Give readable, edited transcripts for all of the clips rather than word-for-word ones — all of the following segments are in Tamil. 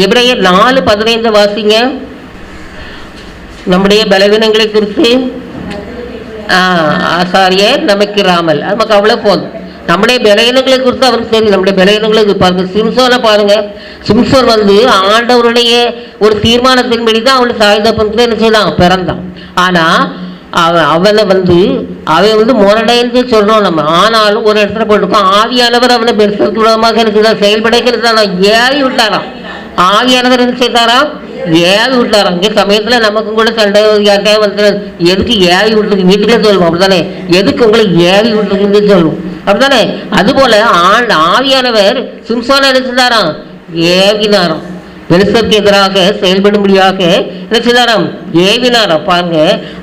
எபிரேயர் 4:15 வாசிங்க. நம்முடைய பலவீனங்களை குறித்து ஆசாரியர் நமக்கு ராமல், நமக்கு அவ்வளோ போதும். நம்முடைய பலவீனங்களை குறித்து அவருக்கு தெரியும். நம்முடைய பலவீனங்களை பாருங்க. சிம்சோனை பாருங்க. சிம்சோன் ஆண்டவருடைய ஒரு தீர்மானத்தின்படி தான் அவனுடைய சாய்ந்தப்பனுக்கு என்ன செய்தான், பிறந்தான். ஆனால் அவனை அவன் முரடைன்னு சொல்றோம் நம்ம. ஆனாலும் ஒரு இடத்துல போட்டிருக்கோம், ஆவியானவர் அவனை பெருசற்கு விதமாக இருக்குதான் செயல்படைக்கிறது ஏவி விட்டாராம். ஆவியானவர் என்ன செய்தாராம், ஏவி விட்டாராம். இங்கே சமயத்தில் நமக்கும் கூட சண்டை யார்கிட்ட வந்து எதுக்கு ஏவி விட்டுருக்கு வீட்டுக்குள்ளே சொல்லுவோம், அப்படித்தானே. எதுக்கு உங்களை ஏவி விட்டுருக்குன்னு சொல்லுவோம், அப்படித்தானே. அதுபோல ஆவியானவர் சிம்சோனை என்ன செய்தாராம், ஏவினாராம். பெலிஸ்தருக்கு எதிராக செயல்படும்படியாக என்ன செய்தாராம், ஏவினாராம். பாருங்க.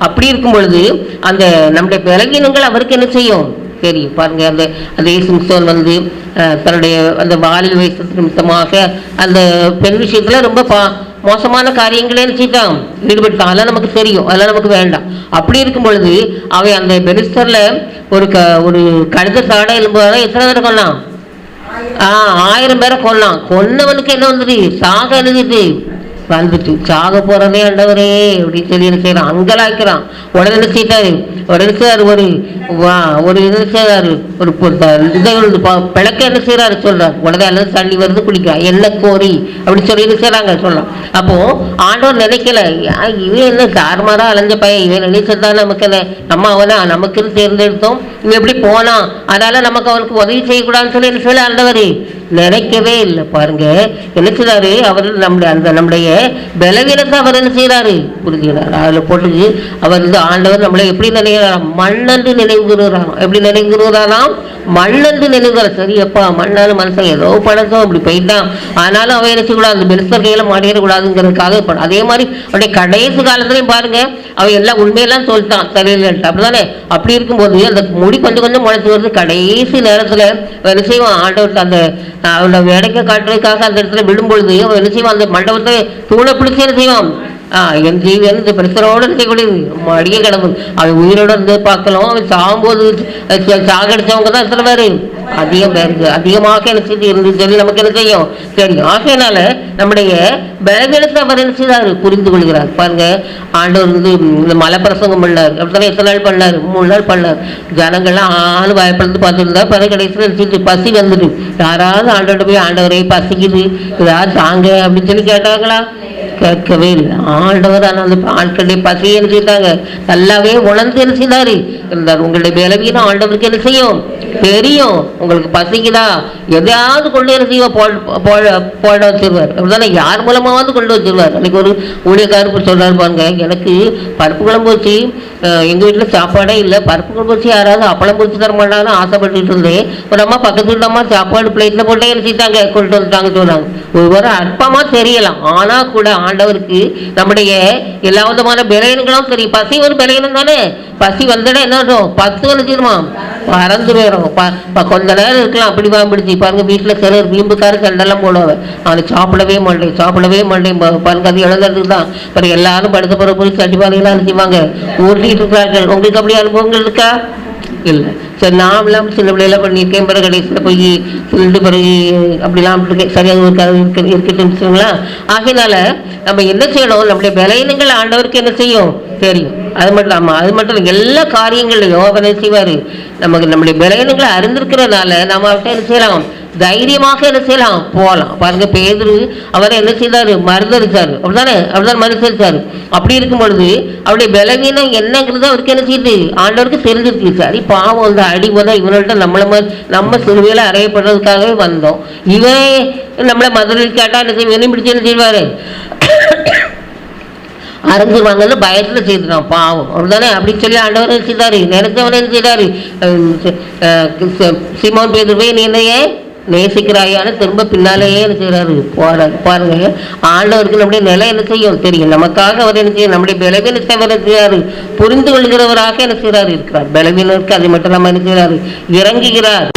அப்படி இருக்கும் பொழுது அந்த நம்முடைய பலவீனங்கள் அவருக்கு என்ன செய்யும் தெரியும். பாருங்க. அந்த சிம்சோன் தன்னுடைய அந்த வாலில் வயசு நிமித்தமாக அந்த பெண் விஷயத்துல ரொம்ப மோசமான காரியங்களே நினைச்சிட்டான், ஈடுபட்டான். அதெல்லாம் நமக்கு தெரியும், அதெல்லாம் நமக்கு வேண்டாம். அப்படி இருக்கும் பொழுது அவன் அந்த பெலிஸ்தர்ல ஒரு கழுத சாடை எலும்புதான் எத்தனை பேரை கொல்லாம், 1000 பேரை கொல்லாம். கொன்னவனுக்கு என்ன வந்துட்டு, சாக எழுதிட்டு வந்துட்டு, சாக போறதே ஆண்டவரே அப்படின்னு சொல்லி என்ன செய்யறான், அங்கலாய்க்கிறான். உடனே என்ன செய்தாரு, ஒரு என்ன செய்யறாரு, ஒரு பிளக்க என்ன செய்யறாரு சொல்றாரு. உடனே அல்லது தண்ணி வருது குடிக்கிறான், என்ன கோரி அப்படின்னு சொல்லி என்ன செய்யறாங்க சொல்லலாம். அப்போ ஆண்டவர் நினைக்கல, இவன் என்ன தார்மாரா அலைஞ்ச பையன், இவன் நினைச்சதான் நமக்கு என்ன, நம்ம அவனை நமக்குன்னு தேர்ந்தெடுத்தோம், இவன் எப்படி போனான், அதனால நமக்கு அவனுக்கு உதவி செய்யக்கூடாதுன்னு சொல்லி என்ன செய்யல ஆண்டவர் நினைக்கவே இல்லை. பாருங்க. என்ன செய்யறாரு அவர், நம்முடைய பலவீனத்தை அவர் என்ன செய்யறாரு புரிஞ்சுக்கிறார். அதில் போட்டு அவர் ஆண்டவர் நம்மளை எப்படி நினைக்கிறாராம், மண்ணன்று நினைவுகிறாராம். எப்படி நினைவுகிறாராம், மண்ணன்று நினைவுகிறார். சரியப்பா, மண்ணான மனுஷன் ஏதோ பழக்கம் அப்படி போயிட்டான், ஆனாலும் அவன் என்ன செய்யக்கூடாது, அந்த பெருசர் கையில மாட்டிடக்கூடாதுங்கிறதுக்காக. அதே மாதிரி அவருடைய கடைசி காலத்திலையும் பாருங்க, அவன் எல்லாம் உண்மையெல்லாம் சொல்லிட்டான் சரியில்லைன்ட்டு, அப்படிதானே. அப்படி இருக்கும்போது அந்த முடி கொஞ்சம் கொஞ்சம் முளைச்சி வருது. கடைசி நேரத்தில் என்ன செய்வான், ஆண்டவர் அந்த அவனை வேடைக்க காட்டுறதுக்காக அந்த இடத்துல விடும்பொழுது அவன் என்ன செய்வான், அந்த மண்டபத்தை தூணை பிடிச்சி என்ன செய்வான், என் ஜீவன் இந்த பிரச்சனோடு செய்யக்கூடியது அடிக்க கிடக்கும். அவன் உயிரோடு இருந்து பார்க்கலாம். அவன் சாகும்போது சாகடிச்சவங்க தான் எத்தனை பேர், அதிகம் பேருக்கு அதிகமாக என்ன செய்து இருந்து சொல்லி நமக்கு என்ன செய்யும் தெரியும். ஆகையினால நம்முடைய பலவீனத்தை அவர் என்ன செய்தார் புரிந்து கொள்கிறார். பாருங்க. ஆண்டவர் இந்த மலை பிரசங்கம் பண்ணார், அப்படித்தானே. எத்தனை நாள் பண்ணார், 3 நாள் பண்ணார். ஜனங்கள்லாம் பயப்படுத்து பார்த்துருந்தா பிறகு கடைசியில் நினைச்சிட்டு பசி வந்துட்டு, யாராவது ஆண்டோட போய் ஆண்டவரை பசிக்குது ஏதாவது தாங்க அப்படின்னு சொல்லி கேட்டாங்களா, கேட்கவே இல்லை. ஆண்டவர் அந்த ஆட்களுடைய பசியை என்ன செய்தாங்க நல்லாவே உணர்ந்து என்ன செய்தாரு இருந்தார். உங்களுடைய பலவீனம் ஆண்டவருக்கு என்ன செய்யும் தெரியும். உங்களுக்கு பசிக்குதா, எதையாவது கொண்டு என்ன செய்வோம் போட வச்சிருவார், அப்படிதானே. யார் மூலமாவது கொண்டு வச்சிருவார். அன்னைக்கு ஒரு ஊழியக்காரர் சொல்றாரு பாருங்க, எனக்கு பருப்பு குழம்பு வச்சு எங்கள் வீட்டில் சாப்பாடே இல்லை, பருப்பு குழம்பு வச்சு யாராவது அப்பளம் பொறிச்சு தர மாட்டாங்கன்னு ஆசைப்பட்டுட்டு இருந்தேன். ஒரு அம்மா பக்கத்து வீட்டு அம்மா சாப்பாடு பிளேட்டில் போட்டே நினைச்சிட்டாங்க கொண்டு வந்துட்டாங்க சொன்னாங்க. ஒரு அற்பமா தெரியலாம், ஆனால் கூட ஆண்டவருக்கு நம்முடைய எல்லா விதமான பலவீனங்களும் தெரியும். பசி ஒரு பலவீனம் தானே. பசி வந்தடா என்ன ஆகும், 10 நினைச்சிருமா பறந்து போயிடும். கொஞ்ச நேரம் இருக்கலாம் அப்படி பிடிச்சி. பாருங்க. வீட்டில் சிலர் வீம்புக்கார சண்டெல்லாம் போடுவாங்க, அவனை சாப்பிடவே மாட்டேன் பாருங்க. அது இழந்ததுக்கு தான் பிறகு எல்லாரும் படுத்த பிறகு போய் சட்டிப்பாலையெல்லாம் நினைச்சுவாங்க ஊட்டிட்டு இருக்கிறார்கள். உங்களுக்கு அப்படி அனுபவங்கள் இருக்கா? இல்லை. சரி, நாமெல்லாம் சின்ன பிள்ளையெல்லாம் பண்ணியிருக்கேன். பிறகு கடைசியில் போய் சொல்லிட்டு பிறகு அப்படிலாம் இருக்கேன். சரியாக இருக்குங்களா? ஆகையினால நம்ம என்ன செய்யணும், நம்முடைய பலவீனங்கள் ஆண்டவருக்கு என்ன செய்யும் தெரியும். அது மட்டும் இல்லை, எல்லா காரியங்களையும் அவர் என்ன செய்வார், நம்முடைய பலவீனங்களை அறிந்திருக்கிறதுனால நம்ம அவர்கிட்ட என்ன செய்யலாம், தைரியமாக என்ன செய்யலாம் போகலாம். பாருங்க. பேதுரு அவரை என்ன செய்தாரு, மறுதளிச்சாரு, அப்படிதான் மறுதளிச்சாரு. அப்படி இருக்கும் பொழுது அவருடைய பலவீனம் என்னங்கிறது அவருக்கு என்ன செய்யுது ஆண்டவருக்கு தெரிஞ்சிருக்கு. சரி, பாவம் அந்த அடி போதான் இவங்கள்ட்ட நம்ம சிறுவையில அறையப்படுறதுக்காகவே வந்தோம், இவன் நம்மளை மதுரையில் கேட்டா என்ன செய்ய வெறும் பிடிச்சு என்ன செய்வாரு அரைஞ்சிருவாங்கன்னு பயத்துல செய்துட்டான் பாவம், அப்படிதானே. அப்படின்னு சொல்லி ஆண்டவர் செய்தாரு. நினைச்சவனே என்ன செய்தாரு, சீமோன் பேதுரு போய் நீ என்னையே நேசிக்கிறாயான்னு திரும்ப பின்னாலேயே என்ன செய்யறாரு போறாரு. பாருங்க. ஆண்டவருக்கு நம்முடைய நிலை என்ன செய்யும் தெரியும். நமக்காக அவர் என்ன செய்யும், நம்முடைய பலவீனத்தை அவர் என்ன செய்யறாரு புரிந்து கொள்கிறவராக என்ன செய்யறாரு இருக்கிறார். பலவீனருக்கு அதை மட்டும் நம்ம என்ன செய்யறாரு இறங்குகிறார்.